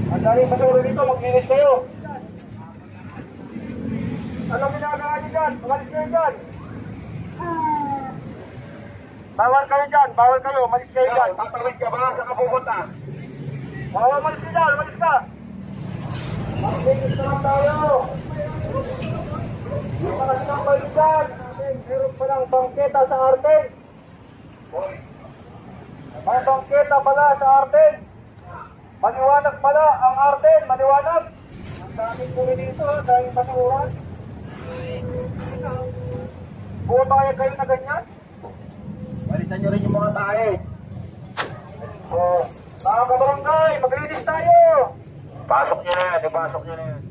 Ang daming basura dito, maglinis kayo. Anong ginagawa niyo dyan? Umalis kayo dyan. Bawal kayo dyan, bawal kayo, umalis kayo dyan. Tatawid ka ba? Saan ka pupunta? Umalis ka dyan, umalis ka. Maglinis naman tayo. Makas ng kayo dyan. Meron pa lang bangketa sa Arden. May bangketa pala sa Arden. Maliwanag pala ang Arden, maliwanag. Ang daming puli dito, daming basuran. Buo tayo kayo na ganyan. Balisan nyo rin yung mga tae. Mga kabarangay, maglinis tayo. Pasok nyo na yan, ipasok nyo na yan.